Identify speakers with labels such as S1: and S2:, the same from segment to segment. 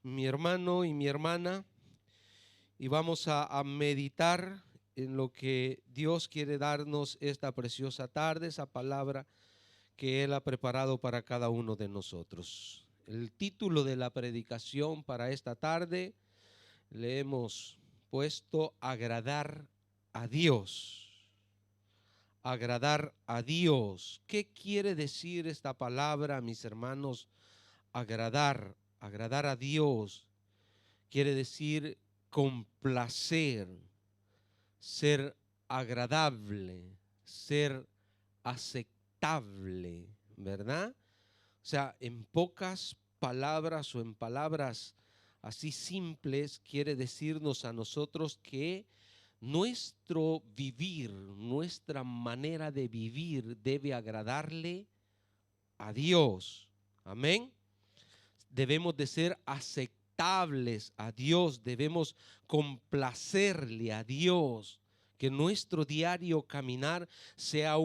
S1: mi hermano y mi hermana, y vamos a meditar en lo que Dios quiere darnos esta preciosa tarde, esa palabra que Él ha preparado para cada uno de nosotros. El título de la predicación para esta tarde le hemos puesto agradar a Dios. Agradar a Dios. ¿Qué quiere decir esta palabra, mis hermanos? Agradar a Dios quiere decir complacer, ser agradable, ser aceptable, ¿verdad? O sea, en pocas palabras o en palabras así simples, quiere decirnos a nosotros que nuestro vivir, nuestra manera de vivir debe agradarle a Dios. Amén. Debemos de ser aceptables a Dios, debemos complacerle a Dios, que nuestro diario caminar sea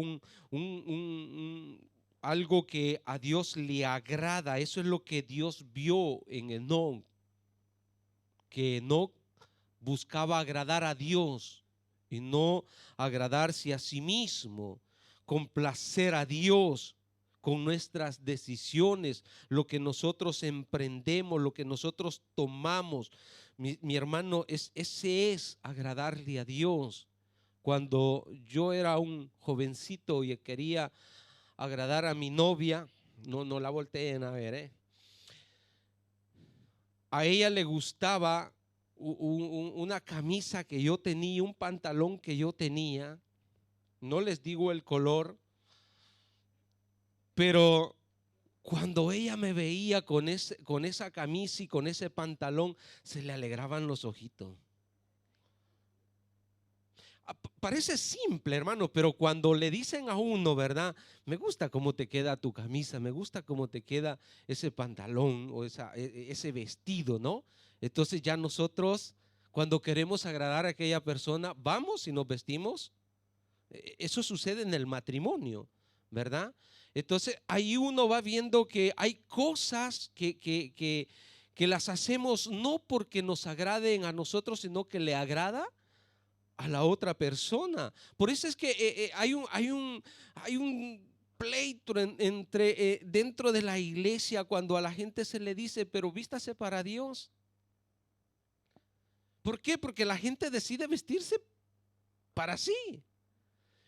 S1: algo que a Dios le agrada. Eso es lo que Dios vio en Enoc, que Enoc buscaba agradar a Dios y no agradarse a sí mismo, complacer a Dios con nuestras decisiones, lo que nosotros emprendemos, lo que nosotros tomamos. Mi hermano, ese es agradarle a Dios. Cuando yo era un jovencito y quería agradar a mi novia, no la volteen a ver, a ella le gustaba una camisa que yo tenía, un pantalón que yo tenía, no les digo el color, pero cuando ella me veía con esa camisa y con ese pantalón, se le alegraban los ojitos. Parece simple, hermano, pero cuando le dicen a uno, ¿verdad? Me gusta cómo te queda tu camisa, me gusta cómo te queda ese pantalón o ese vestido, ¿no? Entonces ya nosotros, cuando queremos agradar a aquella persona, vamos y nos vestimos. Eso sucede en el matrimonio, ¿verdad? Entonces ahí uno va viendo que hay cosas que las hacemos no porque nos agraden a nosotros, sino que le agrada a la otra persona. Por eso es que hay un pleito entre dentro de la iglesia cuando a la gente se le dice, pero vístase para Dios. ¿Por qué? Porque la gente decide vestirse para sí.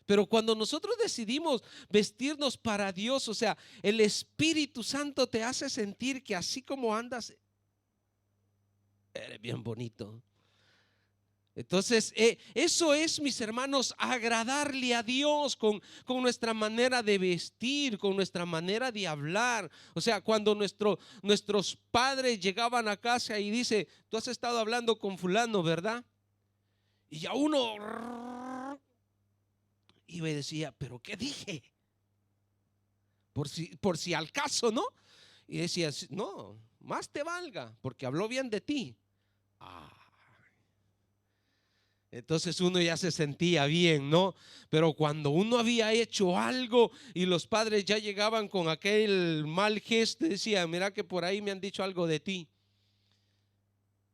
S1: Pero cuando nosotros decidimos vestirnos para Dios, o sea, el Espíritu Santo te hace sentir que así como andas, eres bien bonito. Entonces, eso es, mis hermanos, agradarle a Dios con nuestra manera de vestir, con nuestra manera de hablar. O sea, cuando nuestros padres llegaban a casa y dice, tú has estado hablando con fulano, ¿verdad? Y ya uno iba y decía, ¿pero qué dije? Por si al caso, ¿no? Y decía, no, más te valga, porque habló bien de ti. Ah. Entonces uno ya se sentía bien, ¿no? Pero cuando uno había hecho algo y los padres ya llegaban con aquel mal gesto, decían, mira que por ahí me han dicho algo de ti.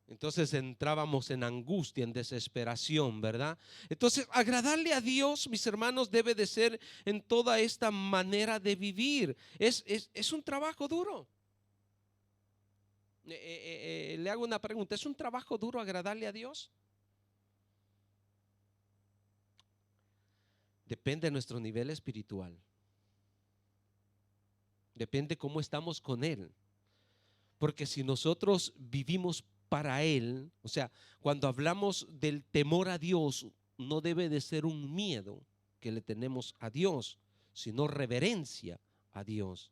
S1: Entonces entrábamos en angustia, en desesperación, ¿verdad? Entonces agradarle a Dios, mis hermanos, debe de ser en toda esta manera de vivir. Es un trabajo duro. Le hago una pregunta, ¿es un trabajo duro agradarle a Dios? Depende de nuestro nivel espiritual. Depende cómo estamos con Él. Porque si nosotros vivimos para Él, o sea, cuando hablamos del temor a Dios, no debe de ser un miedo que le tenemos a Dios, sino reverencia a Dios.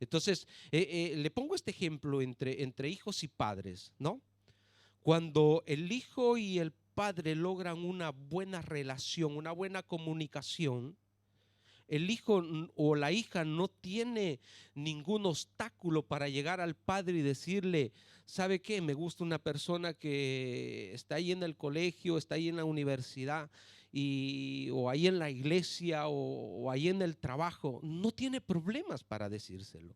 S1: Entonces, le pongo este ejemplo entre hijos y padres, ¿no? Cuando el hijo y el padre logran una buena relación, una buena comunicación, el hijo o la hija no tiene ningún obstáculo para llegar al padre y decirle, ¿sabe qué? Me gusta una persona que está ahí en el colegio, está ahí en la universidad o ahí en la iglesia o ahí en el trabajo. No tiene problemas para decírselo.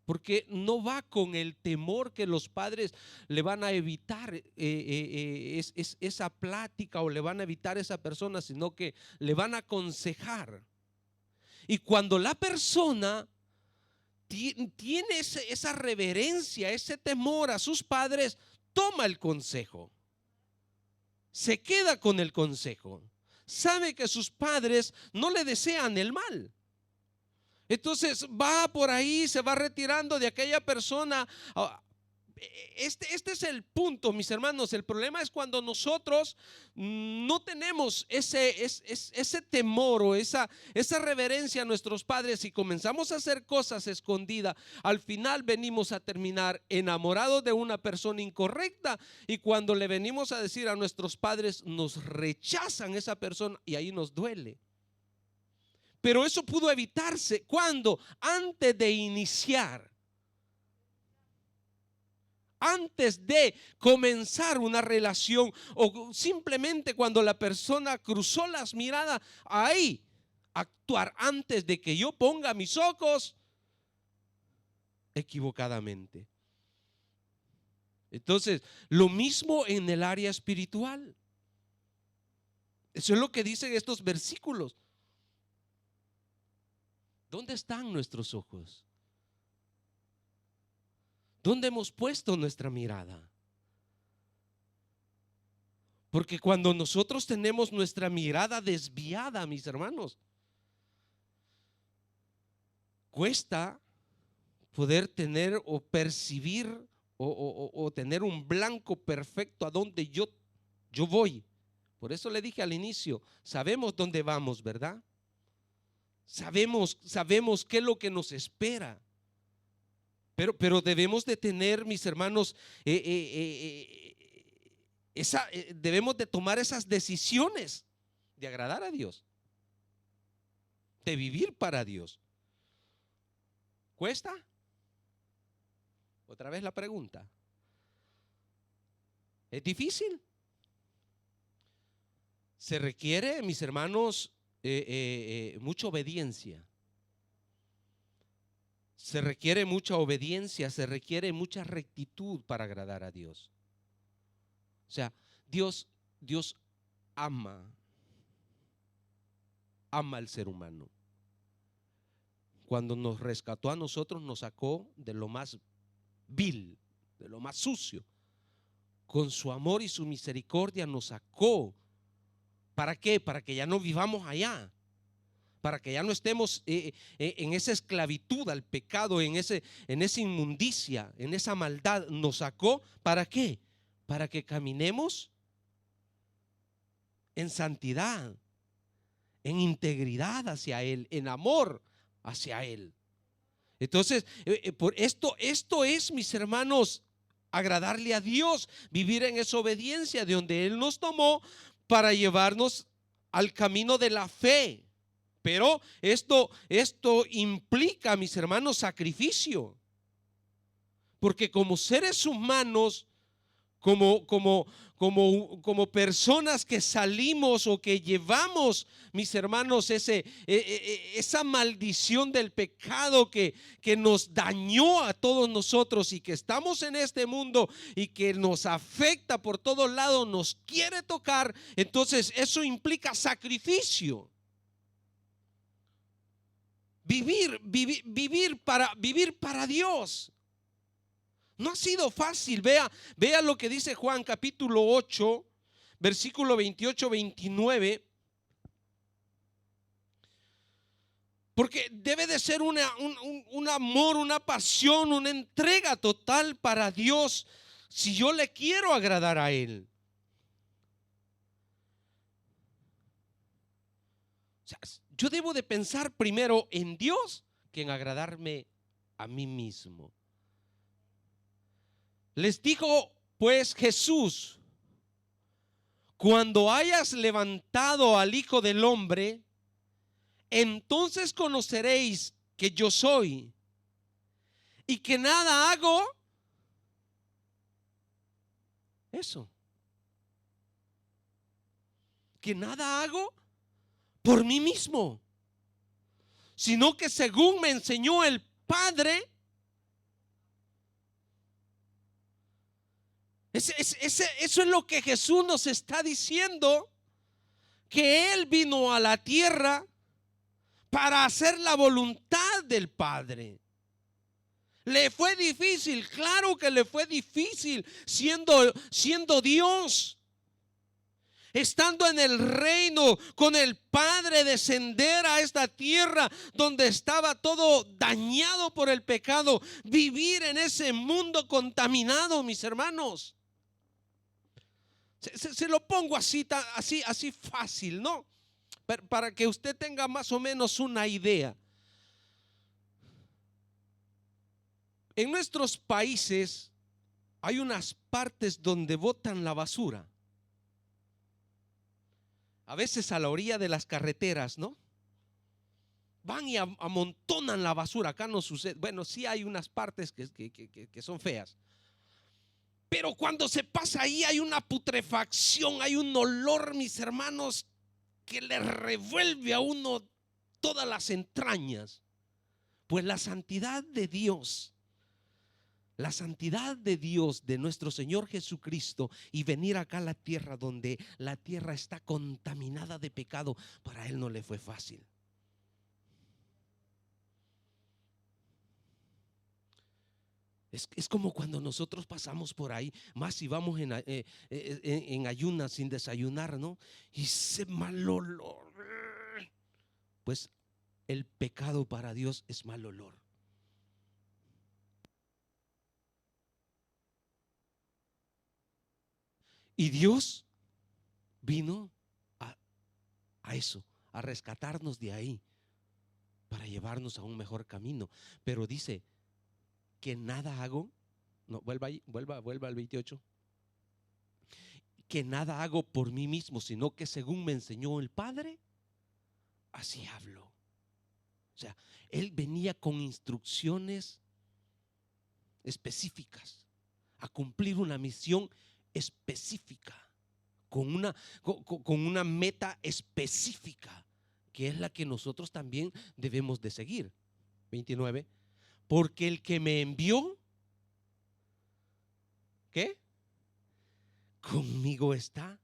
S1: porque no va con el temor que los padres le van a evitar esa plática o le van a evitar esa persona, sino que le van a aconsejar. Y cuando la persona tiene esa reverencia, ese temor a sus padres, toma el consejo, se queda con el consejo, sabe que sus padres no le desean el mal. Entonces va por ahí, se va retirando de aquella persona. Este es el punto, mis hermanos. El problema es cuando nosotros no tenemos ese temor o esa reverencia a nuestros padres y comenzamos a hacer cosas escondidas. Al final venimos a terminar enamorados de una persona incorrecta, y cuando le venimos a decir a nuestros padres, nos rechazan esa persona y ahí nos duele. Pero eso pudo evitarse cuando, antes de iniciar, antes de comenzar una relación, o simplemente cuando la persona cruzó las miradas, ahí actuar antes de que yo ponga mis ojos equivocadamente. Entonces, lo mismo en el área espiritual. Eso es lo que dicen estos versículos. ¿Dónde están nuestros ojos? ¿Dónde hemos puesto nuestra mirada? Porque cuando nosotros tenemos nuestra mirada desviada, mis hermanos, cuesta poder tener o percibir o tener un blanco perfecto a donde yo voy. Por eso le dije al inicio, sabemos dónde vamos, ¿verdad? Sabemos qué es lo que nos espera. Pero debemos de tener, mis hermanos, debemos de tomar esas decisiones de agradar a Dios, de vivir para Dios. ¿Cuesta? Otra vez la pregunta. ¿Es difícil? Se requiere, mis hermanos, mucha obediencia. Se requiere mucha obediencia, se requiere mucha rectitud para agradar a Dios. O sea, Dios ama al ser humano. Cuando nos rescató a nosotros, nos sacó de lo más vil, de lo más sucio. Con su amor y su misericordia nos sacó. ¿Para qué? Para que ya no vivamos allá, para que ya no estemos en esa esclavitud al pecado, en esa inmundicia, en esa maldad. Nos sacó, ¿para qué? Para que caminemos en santidad, en integridad hacia Él, en amor hacia Él. Entonces, por esto es, mis hermanos, agradarle a Dios, vivir en esa obediencia de donde Él nos tomó para llevarnos al camino de la fe. Pero esto implica, mis hermanos, sacrificio. Porque como seres humanos, como personas que salimos o que llevamos, mis hermanos, esa maldición del pecado que nos dañó a todos nosotros y que estamos en este mundo y que nos afecta por todos lados, nos quiere tocar. Entonces eso implica sacrificio. Vivir para Dios. No ha sido fácil. Vea lo que dice Juan capítulo 8, versículo 28-29. Porque debe de ser un amor, una pasión, una entrega total para Dios si yo le quiero agradar a Él. O sea, yo debo de pensar primero en Dios que en agradarme a mí mismo. Les dijo pues Jesús: cuando hayas levantado al Hijo del Hombre, entonces conoceréis que yo soy y que nada hago eso, que nada hago por mí mismo, sino que según me enseñó el Padre, Eso es lo que Jesús nos está diciendo, que Él vino a la tierra para hacer la voluntad del Padre. ¿Le fue difícil? Claro que le fue difícil siendo Dios. Estando en el reino con el Padre, descender a esta tierra donde estaba todo dañado por el pecado, vivir en ese mundo contaminado, mis hermanos. Se lo pongo así fácil, ¿no? Para que usted tenga más o menos una idea. En nuestros países hay unas partes donde botan la basura. A veces a la orilla de las carreteras, ¿no? Van y amontonan la basura. Acá no sucede. Bueno, sí hay unas partes que son feas. Pero cuando se pasa ahí hay una putrefacción, hay un olor, mis hermanos, que le revuelve a uno todas las entrañas. Pues la santidad de Dios, de nuestro Señor Jesucristo, y venir acá a la tierra donde la tierra está contaminada de pecado, para Él no le fue fácil. Es como cuando nosotros pasamos por ahí, más si vamos en ayunas sin desayunar, ¿no? Y ese mal olor. Pues el pecado para Dios es mal olor. Y Dios vino a eso, a rescatarnos de ahí, para llevarnos a un mejor camino. Pero dice que nada hago. No, vuelva al 28. Que nada hago por mí mismo, sino que según me enseñó el Padre, así hablo. O sea, Él venía con instrucciones específicas a cumplir una misión específica, con una meta específica, que es la que nosotros también debemos de seguir. 29. Porque el que me envió, ¿qué? Conmigo está.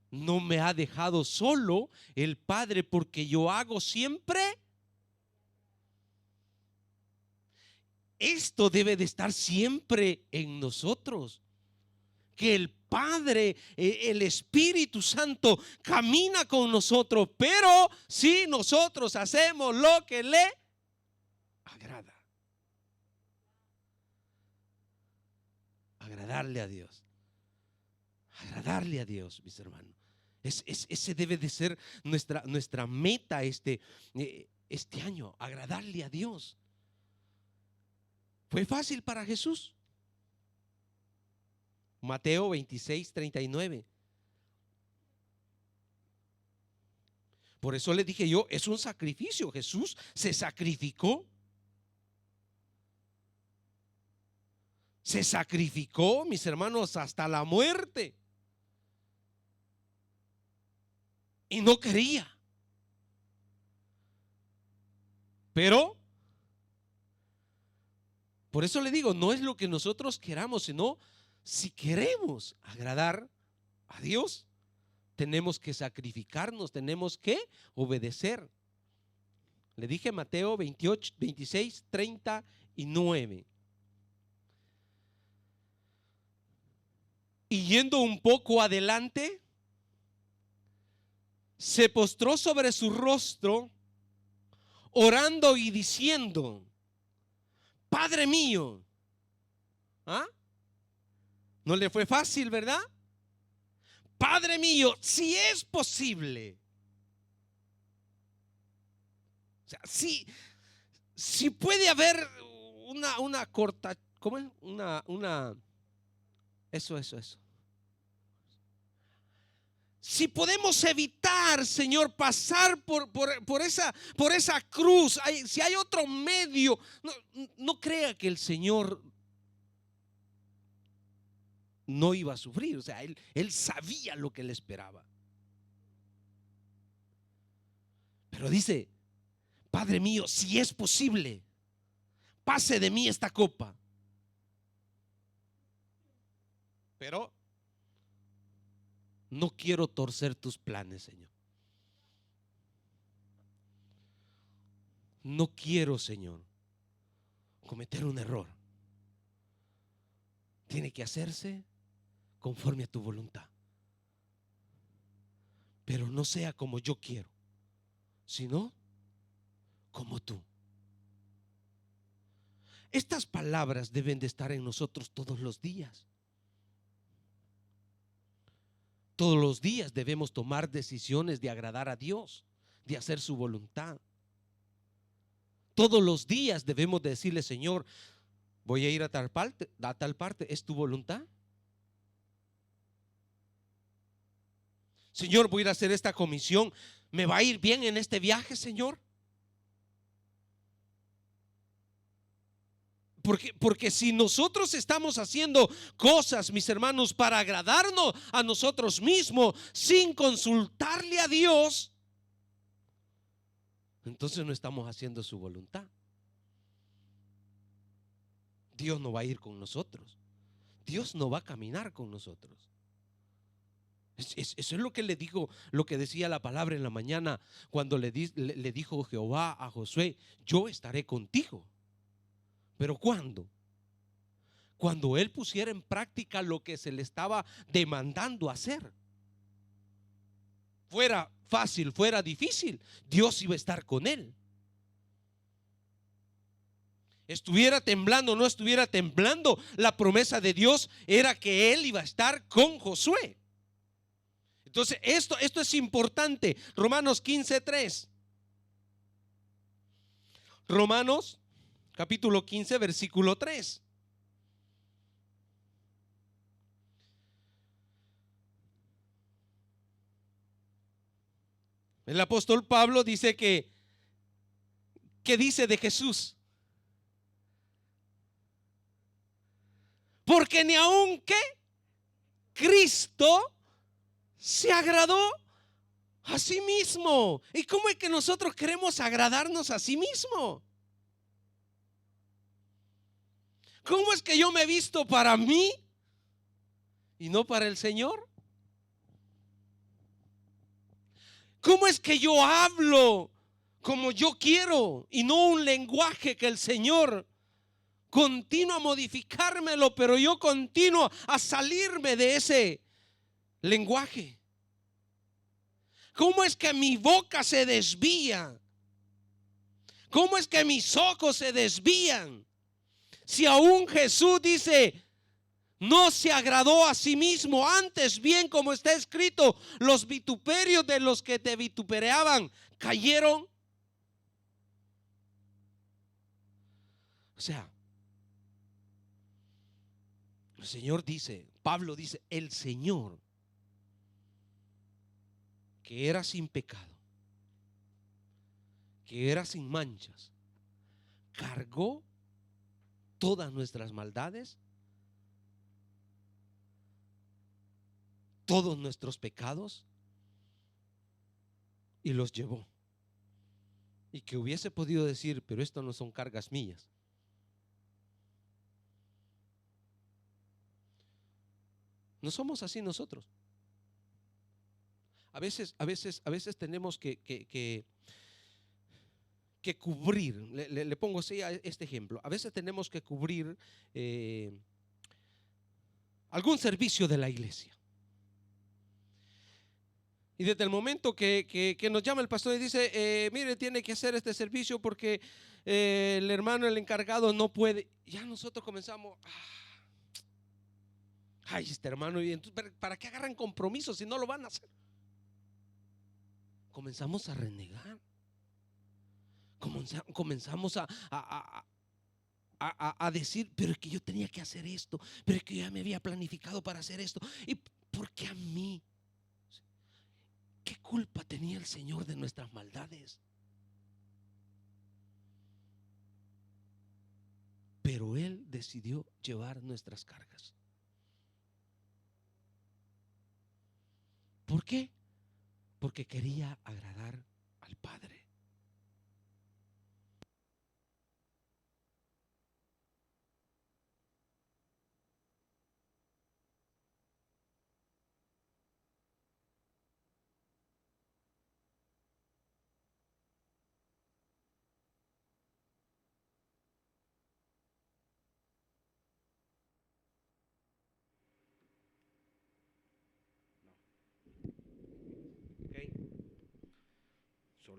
S1: No me ha dejado solo el Padre, porque yo hago siempre. Esto debe de estar siempre en nosotros, que el Padre, el Espíritu Santo camina con nosotros, pero si nosotros hacemos lo que le agrada. Agradarle a Dios. Agradarle a Dios, mis hermanos. Ese debe de ser nuestra meta este año, agradarle a Dios. ¿Fue fácil para Jesús? Mateo 26:39. Por eso le dije yo, es un sacrificio. Jesús se sacrificó. Se sacrificó, mis hermanos, hasta la muerte. Y no quería. Pero, por eso le digo, no es lo que nosotros queramos, sino si queremos agradar a Dios, tenemos que sacrificarnos, tenemos que obedecer. Le dije Mateo 28, 26, 39. Y yendo un poco adelante, se postró sobre su rostro, orando y diciendo: Padre mío. ¿Ah? No le fue fácil, ¿verdad? Padre mío, si es posible. O sea, si puede haber una corta, ¿cómo es? Eso. Si podemos evitar, Señor, pasar por esa cruz, si hay otro medio, no crea que el Señor no iba a sufrir. O sea, él sabía lo que le esperaba. Pero dice: Padre mío, si es posible, pase de mí esta copa. pero no quiero torcer tus planes, Señor. No quiero, Señor, cometer un error. Tiene que hacerse conforme a tu voluntad, pero no sea como yo quiero, sino como tú. Estas palabras deben de estar en nosotros todos los días. Todos los días debemos tomar decisiones de agradar a Dios, de hacer su voluntad. Todos los días debemos de decirle: Señor, voy a ir a tal parte, ¿es tu voluntad? Señor, voy a ir a hacer esta comisión, ¿me va a ir bien en este viaje, Señor? Porque si nosotros estamos haciendo cosas, mis hermanos, para agradarnos a nosotros mismos sin consultarle a Dios, entonces no estamos haciendo su voluntad. Dios no va a ir con nosotros. Dios no va a caminar con nosotros. Eso es lo que le digo, lo que decía la palabra en la mañana cuando le dijo Jehová a Josué: yo estaré contigo. ¿Pero cuándo? Cuando él pusiera en práctica lo que se le estaba demandando hacer. Fuera fácil, fuera difícil, Dios iba a estar con él. Estuviera temblando, no estuviera temblando, la promesa de Dios era que él iba a estar con Josué. Entonces esto es importante. Romanos 15:3. Romanos capítulo 15 versículo 3. El apóstol Pablo dice que dice de Jesús: porque ni aun que Cristo se agradó a sí mismo. ¿Y cómo es que nosotros queremos agradarnos a sí mismo? ¿Cómo es que yo me he visto para mí y no para el Señor? ¿Cómo es que yo hablo como yo quiero y no un lenguaje que el Señor continúa a modificármelo, pero yo continúo a salirme de ese lenguaje? ¿Cómo es que mi boca se desvía? ¿Cómo es que mis ojos se desvían? Si aún Jesús dice: no se agradó a sí mismo, antes bien, como está escrito, los vituperios de los que te vitupereaban cayeron. O sea, el Señor dice, Pablo dice, el Señor, que era sin pecado, que era sin manchas, cargó todas nuestras maldades, todos nuestros pecados, y los llevó. Y que hubiese podido decir: pero esto no son cargas mías. No somos así nosotros. A veces tenemos que cubrir. Le pongo así a este ejemplo. A veces tenemos que cubrir algún servicio de la iglesia. Y desde el momento que nos llama el pastor y dice: mire, tiene que hacer este servicio porque el hermano, el encargado, no puede. Ya nosotros comenzamos: ay, este hermano, ¿y entonces para qué agarran compromisos si no lo van a hacer? Comenzamos a renegar. Comenzamos a decir: pero es que yo tenía que hacer esto, pero es que yo ya me había planificado para hacer esto. ¿Y por qué a mí? ¿Qué culpa tenía el Señor de nuestras maldades? Pero Él decidió llevar nuestras cargas. ¿Por qué? Porque quería agradar al Padre.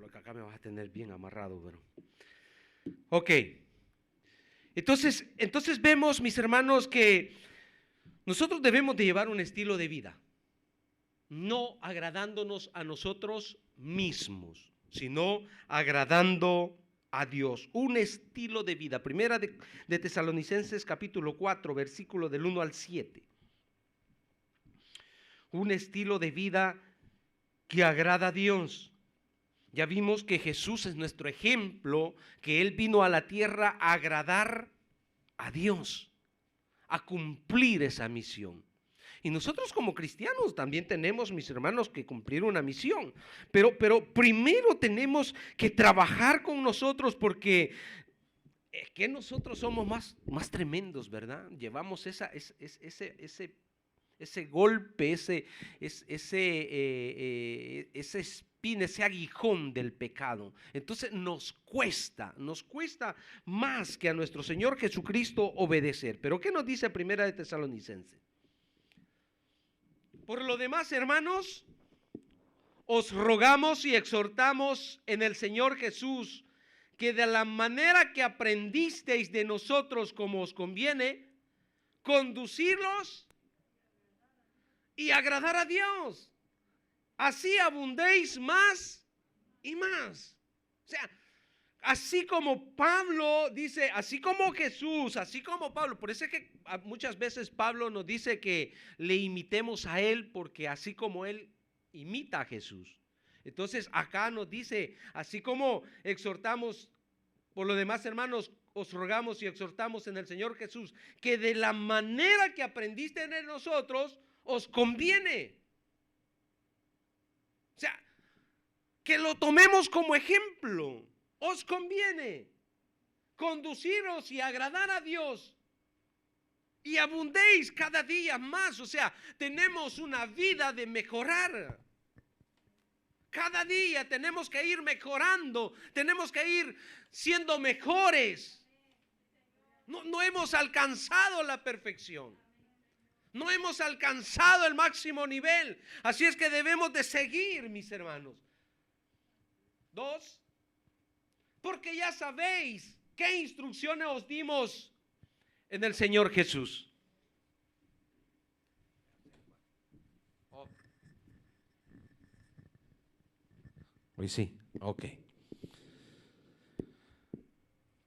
S1: Solo que acá me vas a tener bien amarrado, pero. Ok. Entonces vemos, mis hermanos, que nosotros debemos de llevar un estilo de vida, no agradándonos a nosotros mismos, sino agradando a Dios. Un estilo de vida. Primera de Tesalonicenses capítulo 4, versículo del 1 al 7. Un estilo de vida que agrada a Dios. Ya vimos que Jesús es nuestro ejemplo, que Él vino a la tierra a agradar a Dios, a cumplir esa misión. Y nosotros como cristianos también tenemos, mis hermanos, que cumplir una misión. Pero primero tenemos que trabajar con nosotros, porque es que nosotros somos más tremendos, ¿verdad? Llevamos ese golpe, ese espina, ese aguijón del pecado. Entonces nos cuesta más que a nuestro Señor Jesucristo obedecer. Pero ¿qué nos dice Primera de Tesalonicenses? Por lo demás, hermanos, os rogamos y exhortamos en el Señor Jesús, que de la manera que aprendisteis de nosotros como os conviene, conducirlos y agradar a Dios. Así abundéis más y más. O sea, así como Pablo dice, así como Jesús, así como Pablo. Por eso es que muchas veces Pablo nos dice que le imitemos a Él, porque así como Él imita a Jesús. Entonces acá nos dice, así como exhortamos, por lo demás, hermanos, os rogamos y exhortamos en el Señor Jesús, que de la manera que aprendiste en nosotros, os conviene. O sea, que lo tomemos como ejemplo. Os conviene conduciros y agradar a Dios, y abundéis cada día más. O sea, tenemos una vida de mejorar. Cada día tenemos que ir mejorando, tenemos que ir siendo mejores. No hemos alcanzado la perfección, no hemos alcanzado el máximo nivel. Así es que debemos de seguir, mis hermanos. 2. Porque ya sabéis qué instrucciones os dimos en el Señor Jesús. Hoy sí, ok.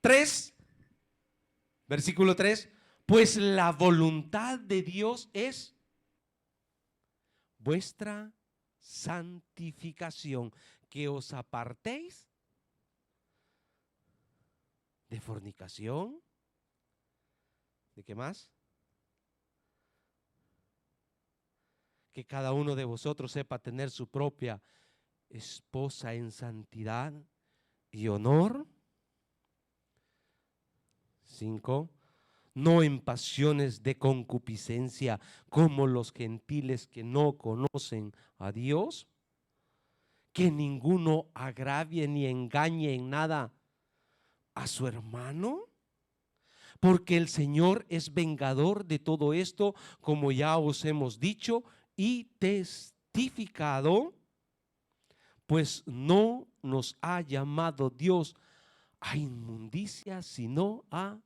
S1: 3, versículo 3. Pues la voluntad de Dios es vuestra santificación, que os apartéis de fornicación. ¿De qué más? Que cada uno de vosotros sepa tener su propia esposa en santidad y honor. 5. No en pasiones de concupiscencia como los gentiles que no conocen a Dios. Que ninguno agravie ni engañe en nada a su hermano, porque el Señor es vengador de todo esto, como ya os hemos dicho y testificado, pues no nos ha llamado Dios a inmundicia, sino a...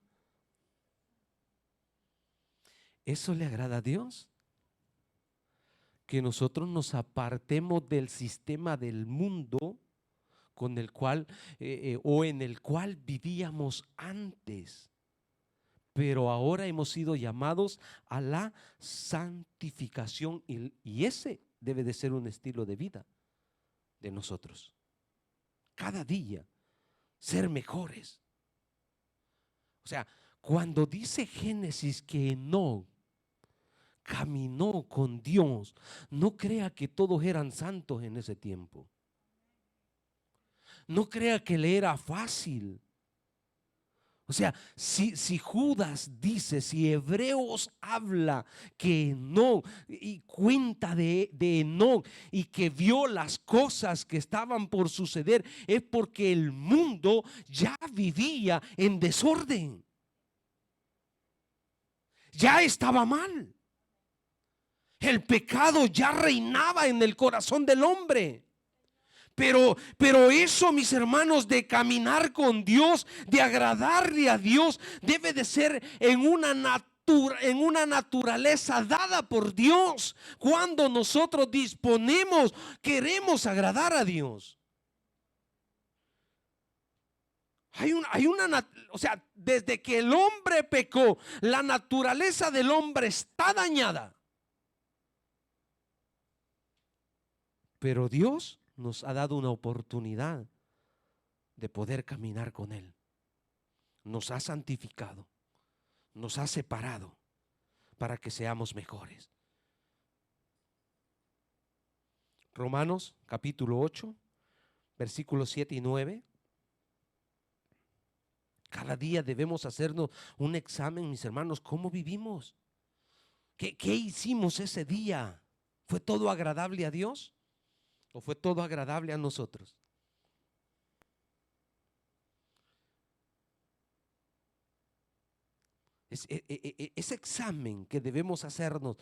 S1: ¿Eso le agrada a Dios? Que nosotros nos apartemos del sistema del mundo con el cual o en el cual vivíamos antes, pero ahora hemos sido llamados a la santificación, y ese debe de ser un estilo de vida de nosotros. Cada día ser mejores. O sea, cuando dice Génesis que Enoc caminó con Dios, no crea que todos eran santos en ese tiempo. No crea que le era fácil. O sea, si Judas dice, si Hebreos habla que Enoc y cuenta de Enoc y que vio las cosas que estaban por suceder, es porque el mundo ya vivía en desorden. Ya estaba mal. El pecado ya reinaba en el corazón del hombre. Pero eso, mis hermanos, de caminar con Dios, de agradarle a Dios, debe de ser en una naturaleza dada por Dios. Cuando nosotros disponemos, queremos agradar a Dios. O sea, desde que el hombre pecó, la naturaleza del hombre está dañada. Pero Dios nos ha dado una oportunidad de poder caminar con Él. Nos ha santificado, nos ha separado para que seamos mejores. Romanos capítulo 8, versículos 7 y 9. Cada día debemos hacernos un examen, mis hermanos, ¿cómo vivimos? ¿Qué hicimos ese día? ¿Fue todo agradable a Dios o fue todo agradable a nosotros? Ese examen que debemos hacernos,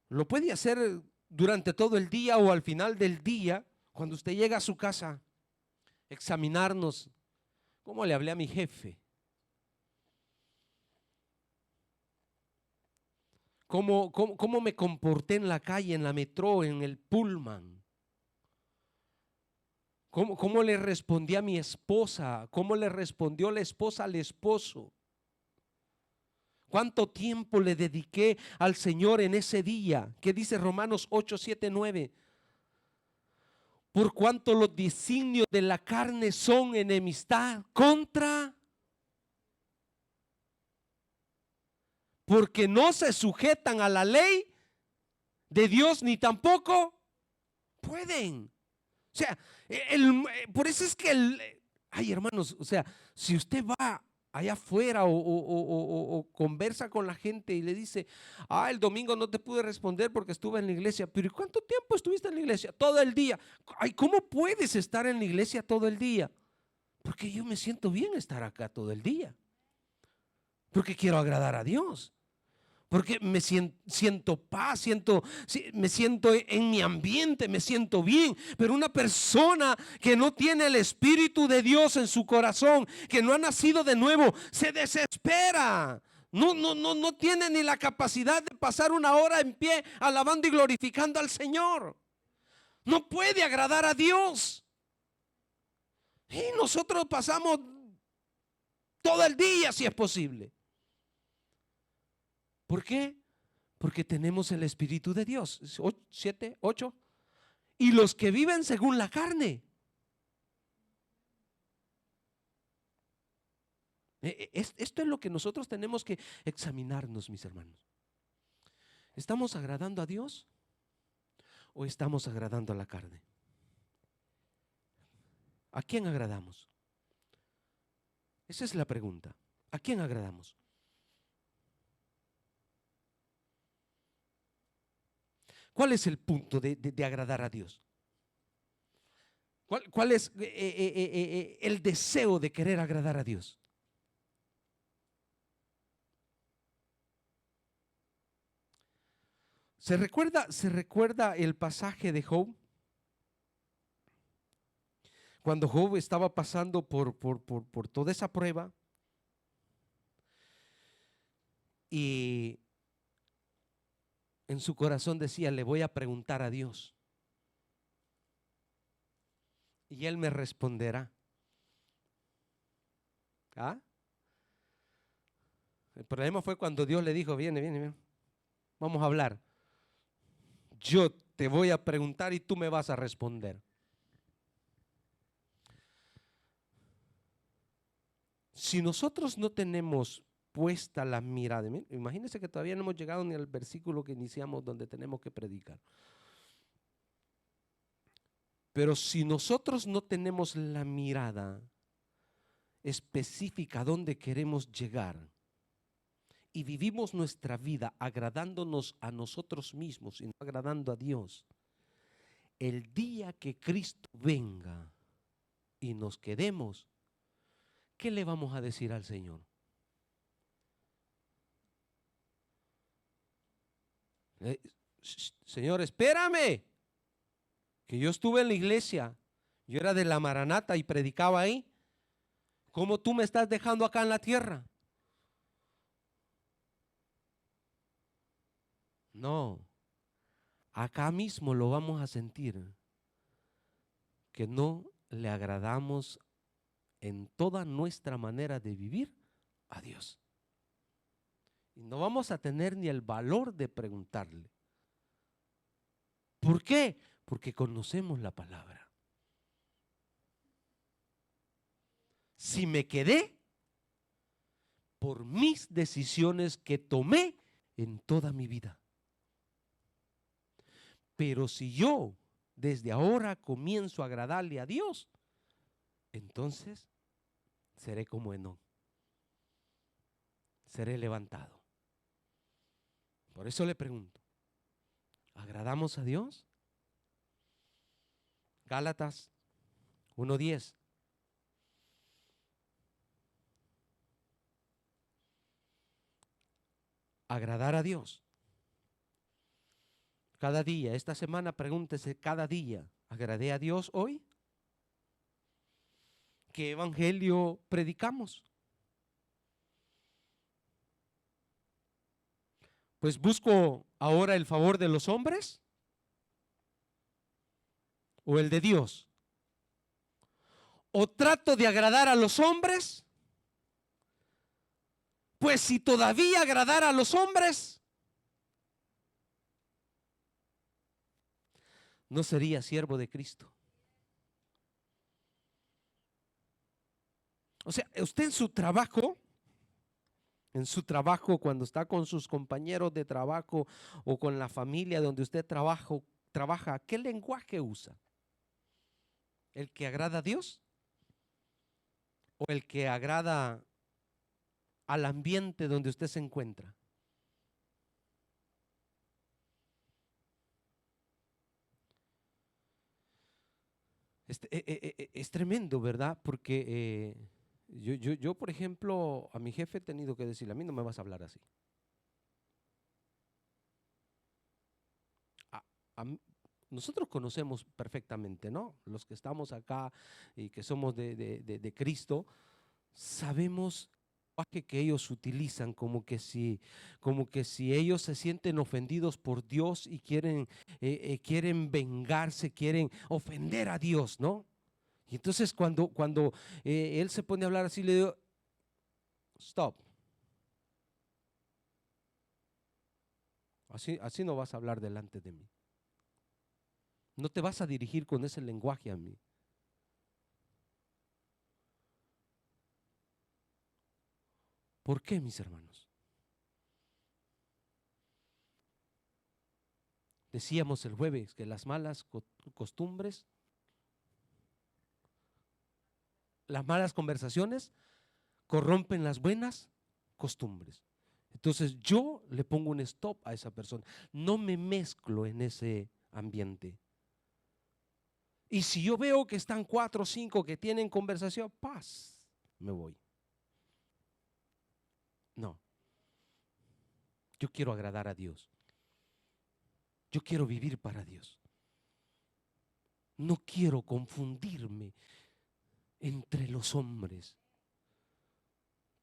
S1: lo puede hacer durante todo el día o al final del día, cuando usted llega a su casa, examinarnos. ¿Cómo le hablé a mi jefe? ¿Cómo me comporté en la calle, en la metro, en el pullman? ¿Cómo le respondí a mi esposa? ¿Cómo le respondió la esposa al esposo? ¿Cuánto tiempo le dediqué al Señor en ese día? ¿Qué dice Romanos 8, 7, 9? Por cuanto los designios de la carne son enemistad contra, porque no se sujetan a la ley de Dios ni tampoco pueden. O sea, por eso es que ay, hermanos, o sea, si usted va allá afuera o conversa con la gente y le dice, el domingo no te pude responder porque estuve en la iglesia. Pero ¿cuánto tiempo estuviste en la iglesia? Todo el día. Ay, ¿cómo puedes estar en la iglesia todo el día? Porque yo me siento bien estar acá todo el día. Porque quiero agradar a Dios. Porque me siento paz, me siento en mi ambiente, me siento bien. Pero una persona que no tiene el Espíritu de Dios en su corazón, que no ha nacido de nuevo, se desespera. No tiene ni la capacidad de pasar una hora en pie alabando y glorificando al Señor. No puede agradar a Dios. Y nosotros pasamos todo el día, si es posible. ¿Por qué? Porque tenemos el Espíritu de Dios. 7, 8. Y los que viven según la carne. Esto es lo que nosotros tenemos que examinarnos, mis hermanos. ¿Estamos agradando a Dios o estamos agradando a la carne? ¿A quién agradamos? Esa es la pregunta. ¿A quién agradamos? ¿Cuál es el punto de agradar a Dios? ¿Cuál es el deseo de querer agradar a Dios? ¿Se recuerda el pasaje de Job? Cuando Job estaba pasando por toda esa prueba y en su corazón decía, le voy a preguntar a Dios y Él me responderá. El problema fue cuando Dios le dijo, viene, vamos a hablar. Yo te voy a preguntar y tú me vas a responder. Si nosotros no tenemos puesta la mirada, imagínense que todavía no hemos llegado ni al versículo que iniciamos donde tenemos que predicar. Pero si nosotros no tenemos la mirada específica a donde queremos llegar y vivimos nuestra vida agradándonos a nosotros mismos y no agradando a Dios, el día que Cristo venga y nos quedemos, ¿qué le vamos a decir al Señor? Señor, espérame, que yo estuve en la iglesia, Yo era de la Maranata y predicaba ahí. ¿Cómo tú me estás dejando acá en la tierra? No, acá mismo lo vamos a sentir, que no le agradamos en toda nuestra manera de vivir a Dios. Y no vamos a tener ni el valor de preguntarle. ¿Por qué? Porque conocemos la palabra. Si me quedé por mis decisiones que tomé en toda mi vida. Pero si yo desde ahora comienzo a agradarle a Dios, entonces seré como Enoc. Seré levantado. Por eso le pregunto, ¿agradamos a Dios? Gálatas 1:10. Agradar a Dios. Cada día, esta semana pregúntese cada día, ¿agradé a Dios hoy? ¿Qué evangelio predicamos? Pues busco ahora el favor de los hombres o el de Dios. O trato de agradar a los hombres, pues si todavía agradara a los hombres, no sería siervo de Cristo. O sea, usted en su trabajo, cuando está con sus compañeros de trabajo o con la familia donde usted trabaja, ¿qué lenguaje usa? ¿El que agrada a Dios? ¿O el que agrada al ambiente donde usted se encuentra? Es tremendo, ¿verdad? Porque yo, por ejemplo, a mi jefe he tenido que decirle, a mí no me vas a hablar así. A- a mí- Nosotros conocemos perfectamente, ¿no? Los que estamos acá y que somos de Cristo, sabemos el lenguaje que ellos utilizan, como que si ellos se sienten ofendidos por Dios y quieren vengarse, quieren ofender a Dios, ¿no? Y entonces cuando él se pone a hablar así, le digo, stop. Así no vas a hablar delante de mí. No te vas a dirigir con ese lenguaje a mí. ¿Por qué, mis hermanos? Decíamos el jueves que las malas costumbres, las malas conversaciones corrompen las buenas costumbres. Entonces yo le pongo un stop a esa persona. No me mezclo en ese ambiente. Y si yo veo que están 4 o 5 que tienen conversación, paz, me voy. No, yo quiero agradar a Dios. Yo quiero vivir para Dios. No quiero confundirme entre los hombres.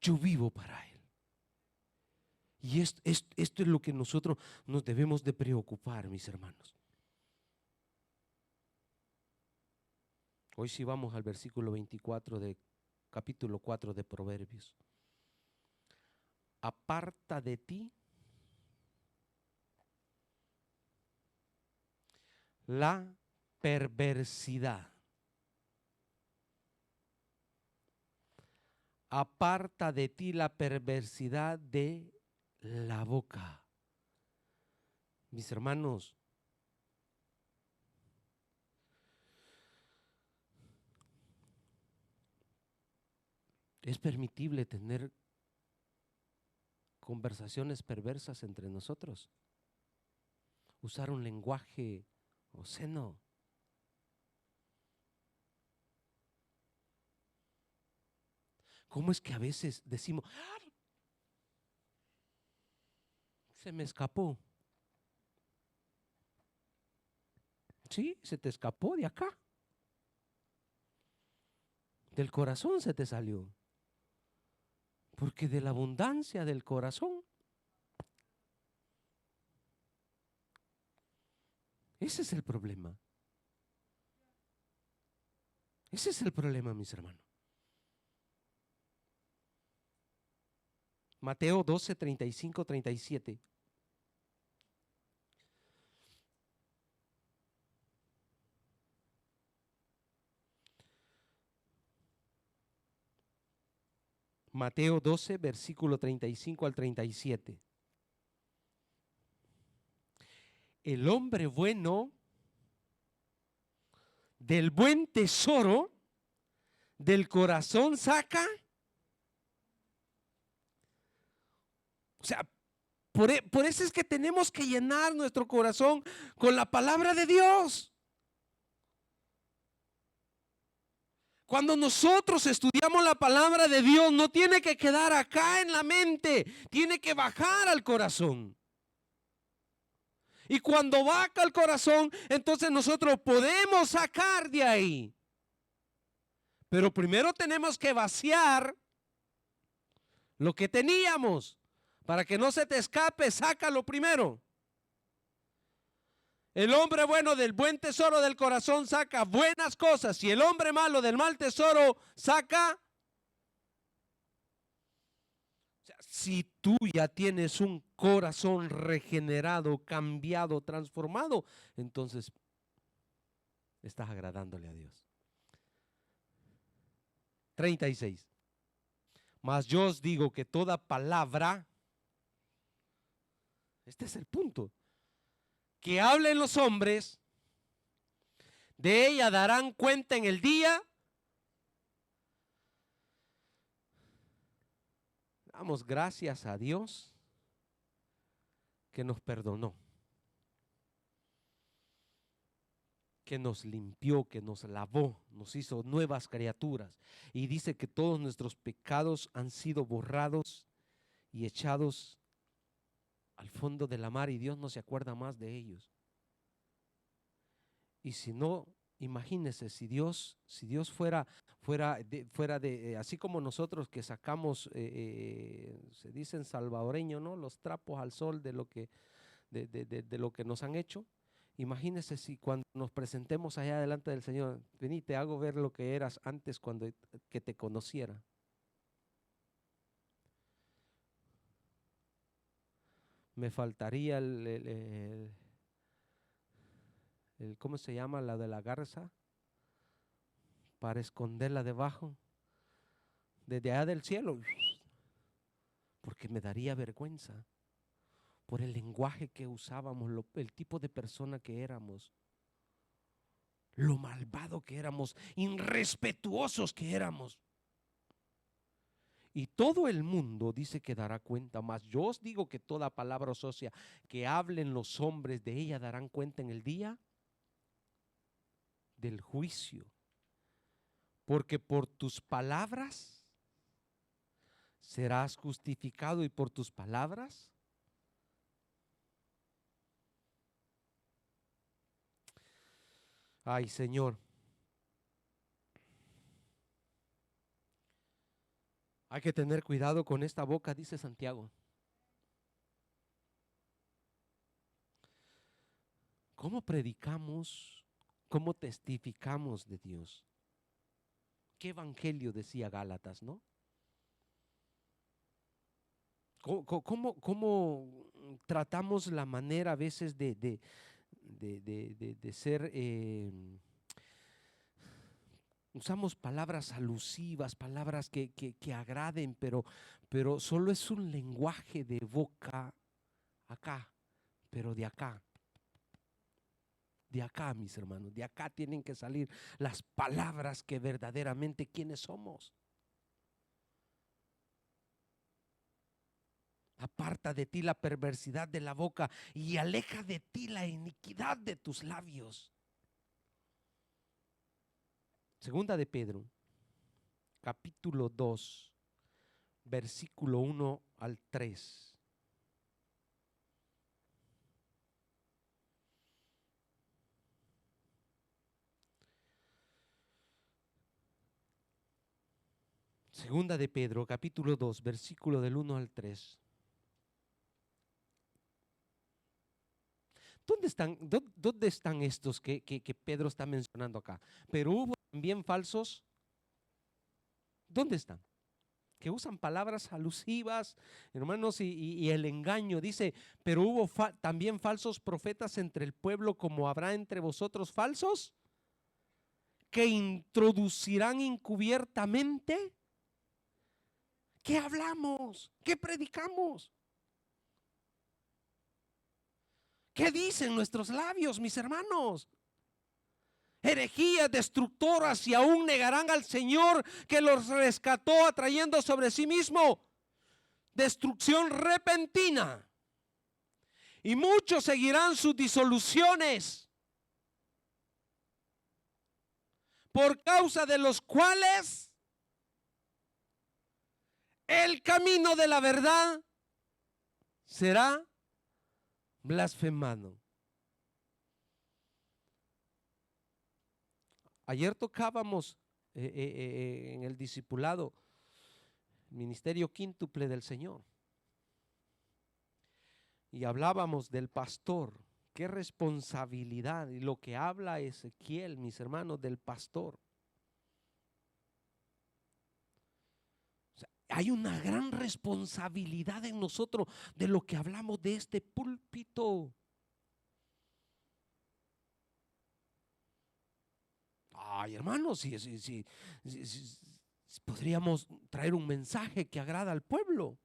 S1: Yo vivo para Él. Y esto es lo que nosotros nos debemos de preocupar, mis hermanos. Hoy sí vamos al versículo 24 de capítulo 4 de Proverbios. Aparta de ti la perversidad. Aparta de ti la perversidad de la boca. Mis hermanos, es permitible tener conversaciones perversas entre nosotros. Usar un lenguaje obsceno. ¿Cómo es que a veces decimos, se me escapó? Sí, se te escapó de acá. Del corazón se te salió. Porque de la abundancia del corazón. Ese es el problema. Ese es el problema, mis hermanos. Mateo 12, 35, 37. Mateo 12, versículo 35 al 37. El hombre bueno del buen tesoro del corazón saca. O sea, por eso es que tenemos que llenar nuestro corazón con la palabra de Dios. Cuando nosotros estudiamos la palabra de Dios, no tiene que quedar acá en la mente, tiene que bajar al corazón. Y cuando baja al corazón, entonces nosotros podemos sacar de ahí. Pero primero tenemos que vaciar lo que teníamos. Para que no se te escape, sácalo primero. El hombre bueno del buen tesoro del corazón saca buenas cosas, y el hombre malo del mal tesoro saca. O sea, si tú ya tienes un corazón regenerado, cambiado, transformado, entonces estás agradándole a Dios. 36. Mas yo os digo que toda palabra, este es el punto, que hablen los hombres, de ella darán cuenta en el día. Damos gracias a Dios que nos perdonó, que nos limpió, que nos lavó, nos hizo nuevas criaturas. Y dice que todos nuestros pecados han sido borrados y echados al fondo de la mar, y Dios no se acuerda más de ellos. Y si no, imagínese, si Dios fuera de así como nosotros que sacamos, se dicen salvadoreño, ¿no? Los trapos al sol de lo que, de lo que nos han hecho. Imagínese si cuando nos presentemos allá delante del Señor, vení, te hago ver lo que eras antes cuando que te conociera. Me faltaría ¿cómo se llama? La de la garza, para esconderla debajo, desde allá del cielo, porque me daría vergüenza por el lenguaje que usábamos, el tipo de persona que éramos, lo malvado que éramos, irrespetuosos que éramos. Y todo el mundo dice que dará cuenta, mas yo os digo que toda palabra ociosa que hablen los hombres, de ella darán cuenta en el día del juicio. Porque por tus palabras serás justificado, y por tus palabras. Ay, Señor. Hay que tener cuidado con esta boca, dice Santiago. ¿Cómo predicamos? ¿Cómo testificamos de Dios? ¿Qué evangelio decía Gálatas, no? ¿Cómo tratamos la manera a veces de ser, usamos palabras alusivas, palabras que agraden, pero solo es un lenguaje de boca acá, pero de acá. De acá, mis hermanos, de acá tienen que salir las palabras que verdaderamente quiénes somos. Aparta de ti la perversidad de la boca y aleja de ti la iniquidad de tus labios. Segunda de Pedro, capítulo 2, versículo 1 al 3. Segunda de Pedro, capítulo 2, versículo del 1 al 3. ¿Dónde están estos que Pedro está mencionando acá? Pero hubo también falsos. ¿Dónde están? Que usan palabras alusivas, hermanos, y el engaño. Dice, pero hubo también falsos profetas entre el pueblo, como habrá entre vosotros falsos, que introducirán encubiertamente. ¿Qué hablamos? ¿Qué predicamos? ¿Qué dicen nuestros labios, mis hermanos? Herejías destructoras, y aún negarán al Señor que los rescató, atrayendo sobre sí mismo destrucción repentina. Y muchos seguirán sus disoluciones, por causa de los cuales el camino de la verdad será blasfemado. Ayer tocábamos en el discipulado ministerio quíntuple del Señor, y hablábamos del pastor. Qué responsabilidad, y lo que habla Ezequiel, mis hermanos, del pastor. O sea, hay una gran responsabilidad en nosotros de lo que hablamos de este púlpito. Ay, hermanos, si podríamos traer un mensaje que agrada al pueblo.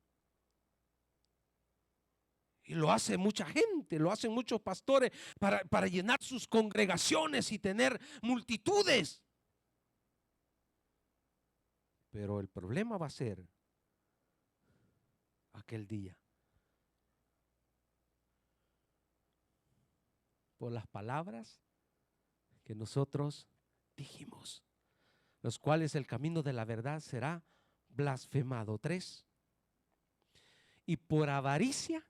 S1: Y lo hace mucha gente, lo hacen muchos pastores para llenar sus congregaciones y tener multitudes. Pero el problema va a ser aquel día, por las palabras que nosotros dijimos, los cuales el camino de la verdad será blasfemado. 3. Y por avaricia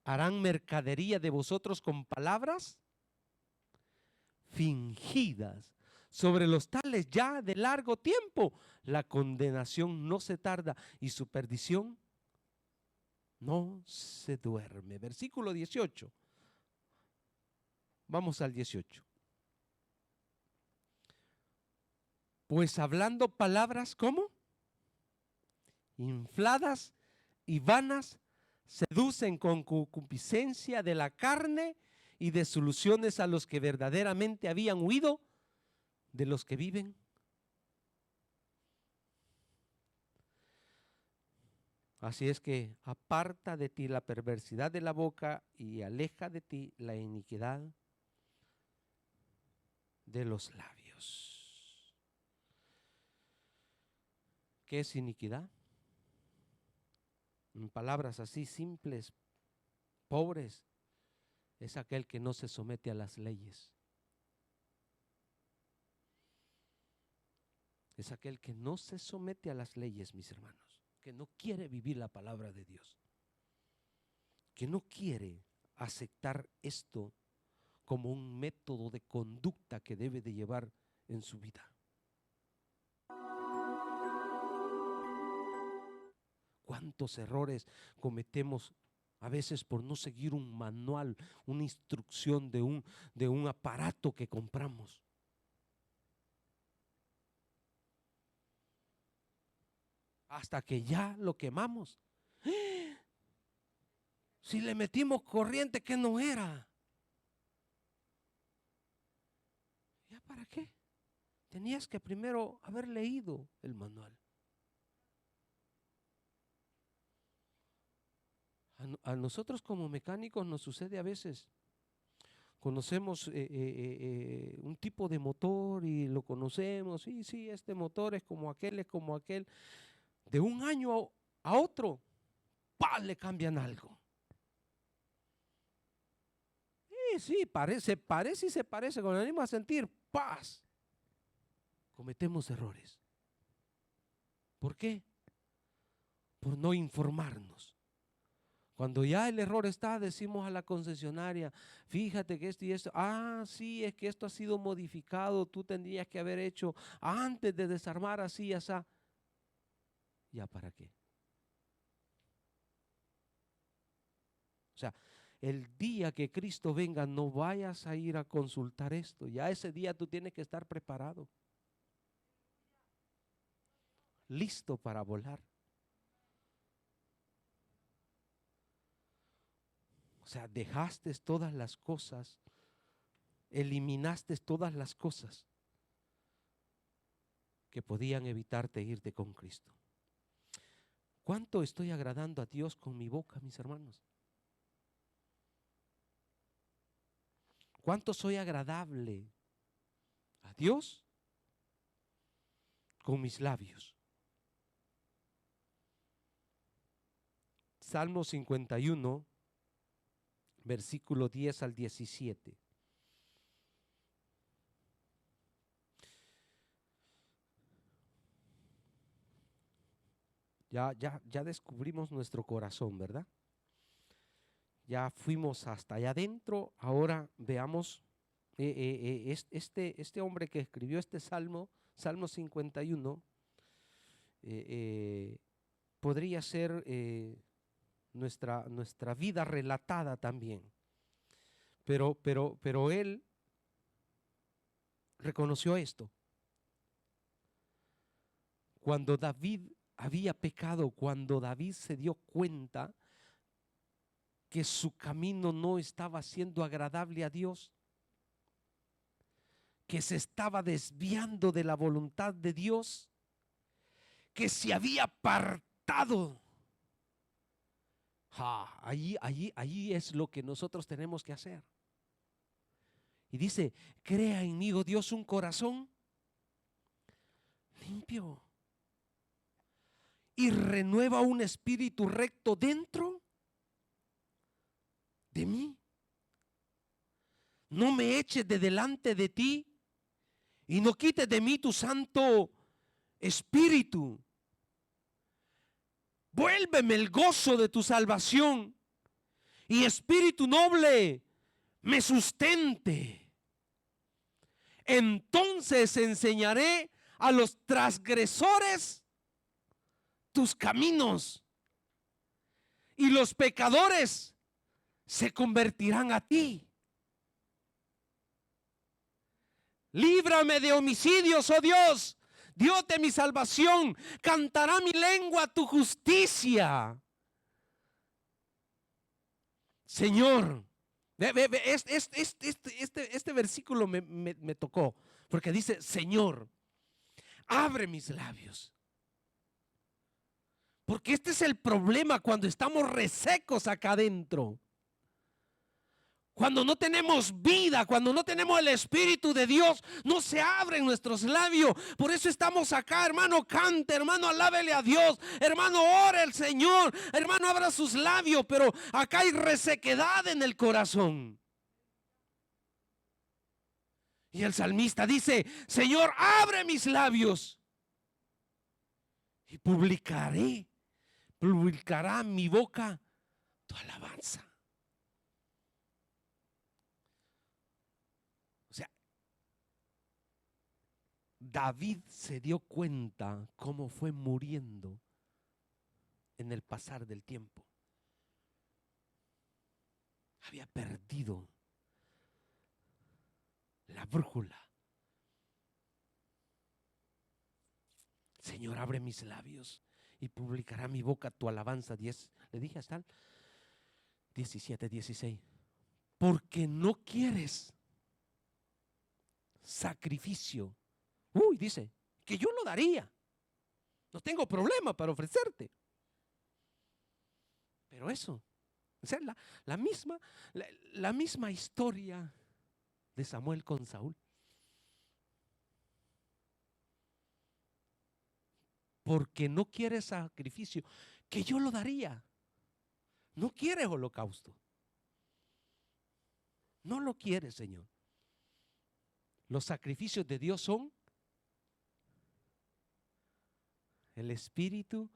S1: harán mercadería de vosotros con palabras fingidas. Sobre los tales ya de largo tiempo la condenación no se tarda, y su perdición no se duerme. Versículo 18. Vamos al 18. Pues hablando palabras, ¿cómo? Infladas y vanas, seducen con concupiscencia de la carne y de soluciones a los que verdaderamente habían huido de los que viven. Así es que aparta de ti la perversidad de la boca y aleja de ti la iniquidad de los labios. ¿Qué es iniquidad? En palabras así simples, pobres, es aquel que no se somete a las leyes. Es aquel que no se somete a las leyes, mis hermanos, que no quiere vivir la palabra de Dios, que no quiere aceptar esto como un método de conducta que debe de llevar en su vida. ¿Cuántos errores cometemos a veces por no seguir un manual, una instrucción de un aparato que compramos? Hasta que ya lo quemamos. Si le metimos corriente que no era. ¿Ya para qué? Tenías que primero haber leído el manual. A nosotros como mecánicos nos sucede a veces. Conocemos un tipo de motor y lo conocemos. Sí, este motor es como aquel, es como aquel. De un año a otro, ¡pah!, le cambian algo. Sí, parece y se parece. Cuando venimos a sentir paz, cometemos errores. ¿Por qué? Por no informarnos. Cuando ya el error está, decimos a la concesionaria, fíjate que esto y esto, sí, es que esto ha sido modificado, tú tendrías que haber hecho antes de desarmar así y así. ¿Ya para qué? O sea, el día que Cristo venga, no vayas a ir a consultar esto. Ya ese día tú tienes que estar preparado, listo para volar. O sea, dejaste todas las cosas, eliminaste todas las cosas que podían evitarte irte con Cristo. ¿Cuánto estoy agradando a Dios con mi boca, mis hermanos? ¿Cuánto soy agradable a Dios con mis labios? Salmo 51, versículo 10 al 17. Ya descubrimos nuestro corazón, ¿verdad? Ya fuimos hasta allá adentro. Ahora veamos este hombre que escribió este salmo, Salmo 51, podría ser nuestra vida relatada también. Pero él reconoció esto. Cuando David había pecado, cuando David se dio cuenta que su camino no estaba siendo agradable a Dios, que se estaba desviando de la voluntad de Dios, que se había apartado. Allí es lo que nosotros tenemos que hacer. Y dice, crea en mí, oh Dios, un corazón limpio y renueva un espíritu recto dentro de mí. No me eches de delante de ti y no quites de mí tu santo espíritu. Vuélveme el gozo de tu salvación y espíritu noble me sustente. Entonces enseñaré a los transgresores tus caminos y los pecadores se convertirán a ti. Líbrame de homicidios, oh Dios, Dios de mi salvación. Cantará mi lengua tu justicia. Señor, este versículo me tocó, porque dice, Señor, abre mis labios. Porque este es el problema cuando estamos resecos acá adentro. Cuando no tenemos vida, cuando no tenemos el Espíritu de Dios, no se abren nuestros labios. Por eso estamos acá, hermano, cante, hermano, alábele a Dios, hermano, ore al Señor, hermano, abra sus labios, pero acá hay resequedad en el corazón. Y el salmista dice, Señor, abre mis labios y publicará mi boca tu alabanza. David se dio cuenta cómo fue muriendo en el pasar del tiempo. Había perdido la brújula. Señor, abre mis labios y publicará mi boca tu alabanza. 10, le dije hasta el 17, 16. Porque no quieres sacrificio. Dice que yo lo daría. No tengo problema para ofrecerte. Pero eso, o sea, la misma historia de Samuel con Saúl. Porque no quiere sacrificio, que yo lo daría. No quieres holocausto. No lo quiere, Señor. Los sacrificios de Dios son el espíritu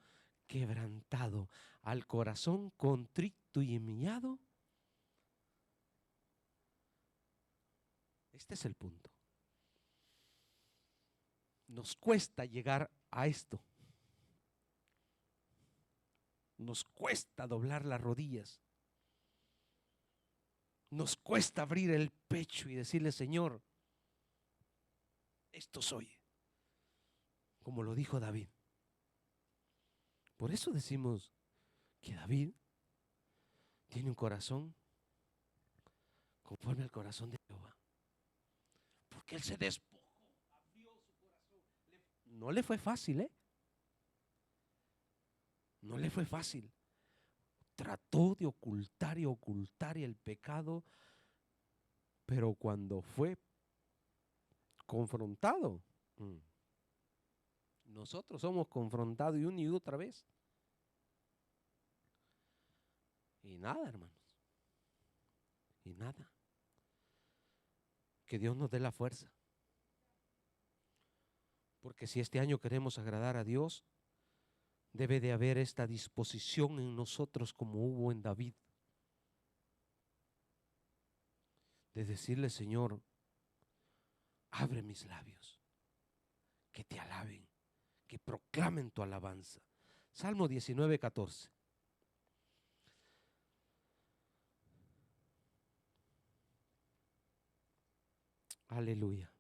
S1: quebrantado, al corazón contrito contrito y humillado. Este es el punto. Nos cuesta llegar a esto. Nos cuesta doblar las rodillas. Nos cuesta abrir el pecho y decirle, Señor, esto soy. Como lo dijo David. Por eso decimos que David tiene un corazón conforme al corazón de Jehová. Porque él se despojó, abrió su corazón. No le fue fácil, ¿eh? No le fue fácil. Trató de ocultar y ocultar el pecado, pero cuando fue confrontado, nosotros somos confrontados y una y otra vez. Y nada, hermanos. Y nada. Que Dios nos dé la fuerza. Porque si este año queremos agradar a Dios, debe de haber esta disposición en nosotros como hubo en David. De decirle, Señor, abre mis labios, que te alaben, que proclamen tu alabanza. Salmo 19:14. Aleluya.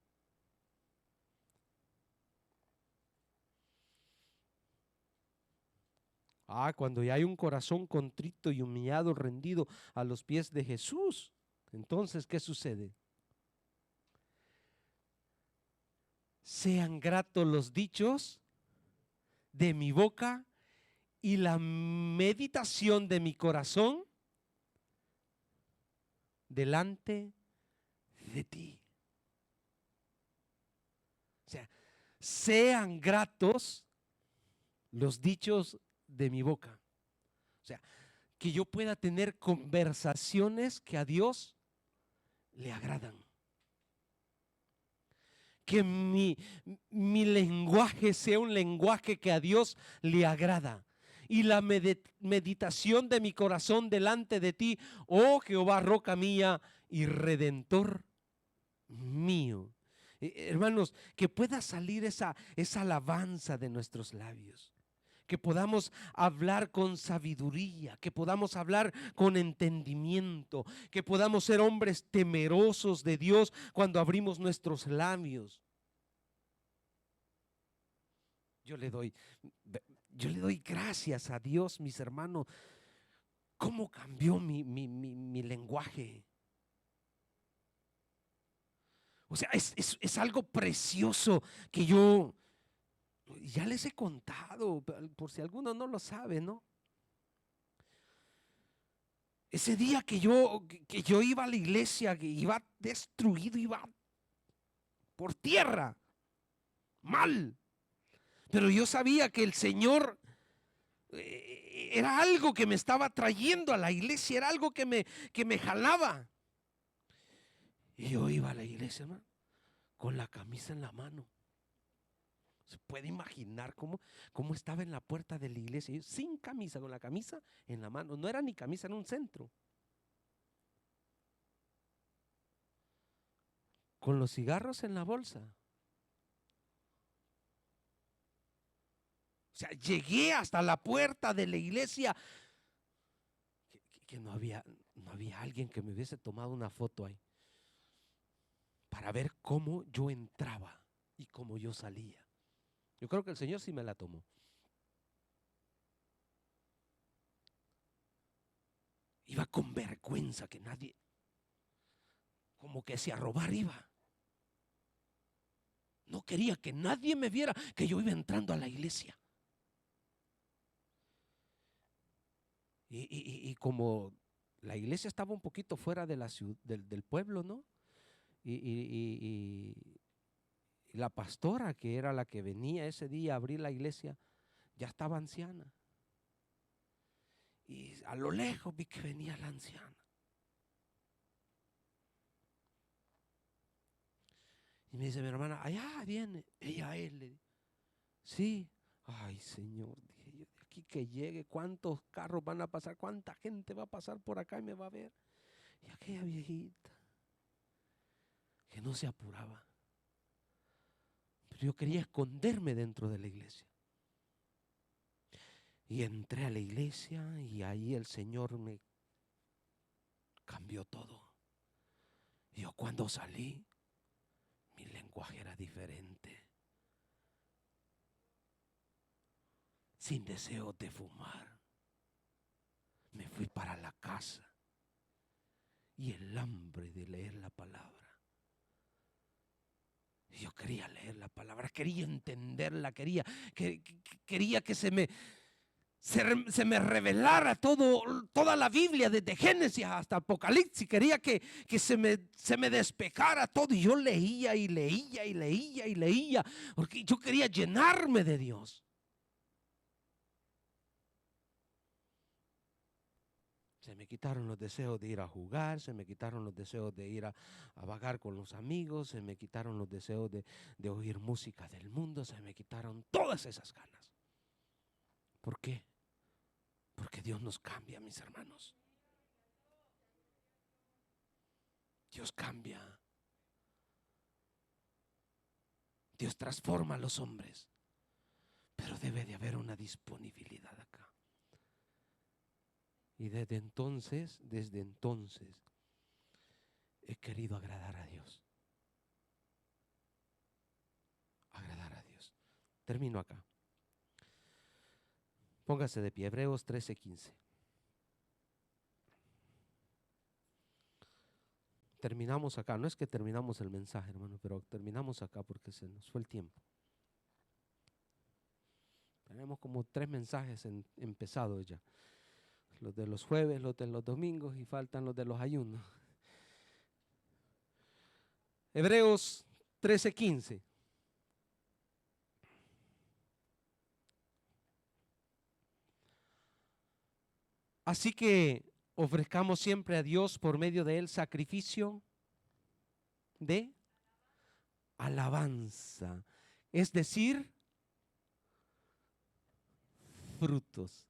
S1: Cuando ya hay un corazón contrito y humillado, rendido a los pies de Jesús, entonces, ¿qué sucede? Sean gratos los dichos de mi boca y la meditación de mi corazón delante de ti. O sea, sean gratos los dichos de mi boca. O sea, que yo pueda tener conversaciones que a Dios le agradan. Que mi lenguaje sea un lenguaje que a Dios le agrada. Y la meditación de mi corazón delante de ti, oh Jehová, roca mía y redentor mío. Hermanos, que pueda salir esa alabanza de nuestros labios. Que podamos hablar con sabiduría, que podamos hablar con entendimiento, que podamos ser hombres temerosos de Dios cuando abrimos nuestros labios. Yo le doy gracias a Dios, mis hermanos, cómo cambió mi lenguaje. O sea, es algo precioso que yo ya les he contado, por si alguno no lo sabe, ¿no? Ese día que yo iba a la iglesia, que iba destruido, iba por tierra, mal. Pero yo sabía que el Señor era algo que me estaba trayendo a la iglesia, era algo que me jalaba. Y yo iba a la iglesia, hermano, con la camisa en la mano. ¿Se puede imaginar cómo estaba en la puerta de la iglesia? Yo, sin camisa, con la camisa en la mano. No era ni camisa, en un centro. Con los cigarros en la bolsa. O sea, llegué hasta la puerta de la iglesia que no había alguien que me hubiese tomado una foto ahí para ver cómo yo entraba y cómo yo salía. Yo creo que el Señor sí me la tomó. Iba con vergüenza que nadie, como que si a robar iba. No quería que nadie me viera que yo iba entrando a la iglesia. Y como la iglesia estaba un poquito fuera de la ciudad, del pueblo, ¿no? Y la pastora, que era la que venía ese día a abrir la iglesia, ya estaba anciana. Y a lo lejos vi que venía la anciana. Y me dice mi hermana, allá viene, ella, él. Sí, ay Señor, dije yo, aquí que llegue, cuántos carros van a pasar, cuánta gente va a pasar por acá y me va a ver. Y aquella viejita que no se apuraba. Pero yo quería esconderme dentro de la iglesia. Y entré a la iglesia y ahí el Señor me cambió todo. Y yo cuando salí, mi lenguaje era diferente. Sin deseo de fumar. Me fui para la casa. Y el hambre de leer la palabra. Yo quería leer la palabra, quería entenderla, quería que se me revelara toda la Biblia, desde Génesis hasta Apocalipsis. Quería que se me despejara todo. Y yo leía y leía y leía y leía, porque yo quería llenarme de Dios. Se me quitaron los deseos de ir a jugar, se me quitaron los deseos de ir a vagar con los amigos, se me quitaron los deseos de oír música del mundo, se me quitaron todas esas ganas. ¿Por qué? Porque Dios nos cambia, mis hermanos. Dios cambia. Dios transforma a los hombres. Pero debe de haber una disponibilidad acá. Y desde entonces, he querido agradar a Dios. Agradar a Dios. Termino acá. Póngase de pie, Hebreos 13:15. Terminamos acá. No es que terminamos el mensaje, hermano, pero terminamos acá porque se nos fue el tiempo. Tenemos como 3 mensajes empezados ya. Los de los jueves, los de los domingos y faltan los de los ayunos. Hebreos 13:15. Así que ofrezcamos siempre a Dios por medio de él sacrificio de alabanza, es decir, frutos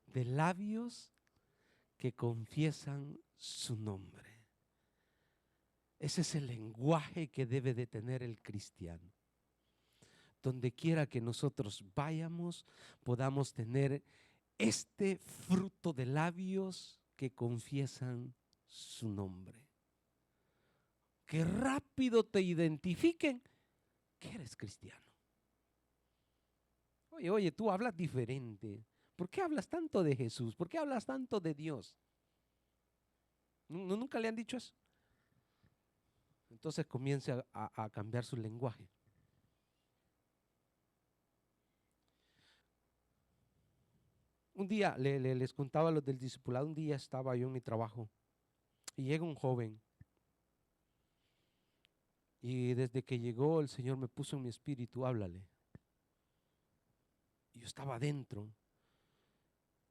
S1: de labios que confiesan su nombre. Ese es el lenguaje que debe de tener el cristiano. Donde quiera que nosotros vayamos, podamos tener este fruto de labios que confiesan su nombre. Que rápido te identifiquen que eres cristiano. Oye, tú hablas diferente. ¿Por qué hablas tanto de Jesús? ¿Por qué hablas tanto de Dios? ¿Nunca le han dicho eso? Entonces comience a cambiar su lenguaje. Un día, les contaba a los del discipulado, un día estaba yo en mi trabajo y llega un joven. Y desde que llegó el Señor me puso en mi espíritu, háblale. Y yo estaba adentro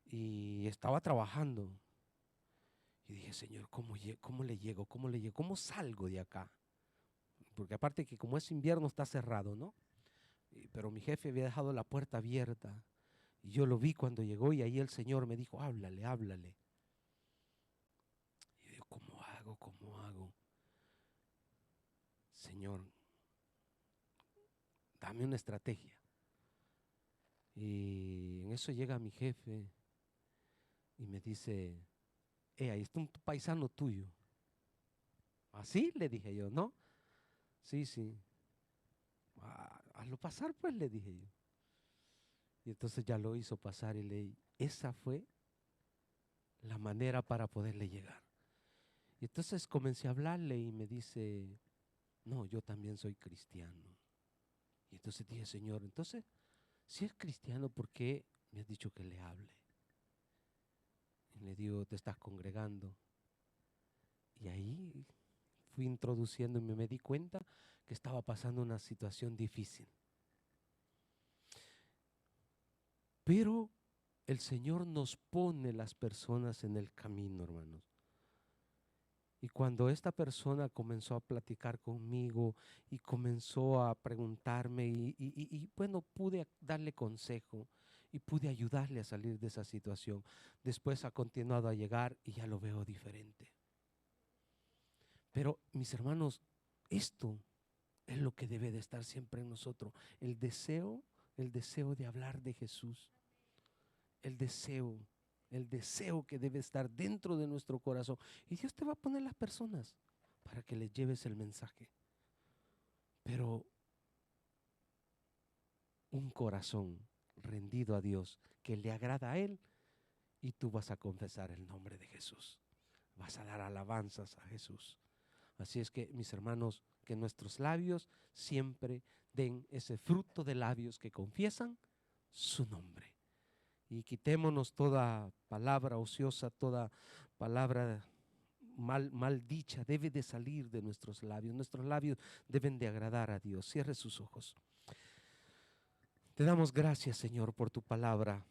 S1: y estaba trabajando. Y dije, Señor, ¿cómo le llego? ¿Cómo le llego? ¿Cómo salgo de acá? Porque aparte que como es invierno está cerrado, ¿no? Pero mi jefe había dejado la puerta abierta. Y yo lo vi cuando llegó y ahí el Señor me dijo, háblale, háblale. Y yo, ¿cómo hago? ¿Cómo hago? Señor, dame una estrategia. Y en eso llega mi jefe y me dice, ahí está un paisano tuyo. ¿Así? Le dije yo, ¿no? Sí, sí. Hazlo pasar, pues, le dije yo. Y entonces ya lo hizo pasar y esa fue la manera para poderle llegar. Y entonces comencé a hablarle y me dice, no, yo también soy cristiano. Y entonces dije, Señor, entonces, si es cristiano, ¿por qué me has dicho que le hable? Y le digo, te estás congregando. Y ahí fui introduciendo y me di cuenta que estaba pasando una situación difícil. Pero el Señor nos pone las personas en el camino, hermanos. Y cuando esta persona comenzó a platicar conmigo y comenzó a preguntarme y bueno, pude darle consejo y pude ayudarle a salir de esa situación. Después ha continuado a llegar y ya lo veo diferente. Pero mis hermanos, esto es lo que debe de estar siempre en nosotros. El deseo de hablar de Jesús. El deseo que debe estar dentro de nuestro corazón. Y Dios te va a poner las personas para que les lleves el mensaje. Pero un corazón rendido a Dios, que le agrada a Él, y tú vas a confesar el nombre de Jesús. Vas a dar alabanzas a Jesús. Así es que, mis hermanos, que nuestros labios siempre den ese fruto de labios que confiesan su nombre. Y quitémonos toda palabra ociosa, toda palabra mal dicha, debe de salir de nuestros labios. Nuestros labios deben de agradar a Dios. Cierre sus ojos. Te damos gracias, Señor, por tu palabra.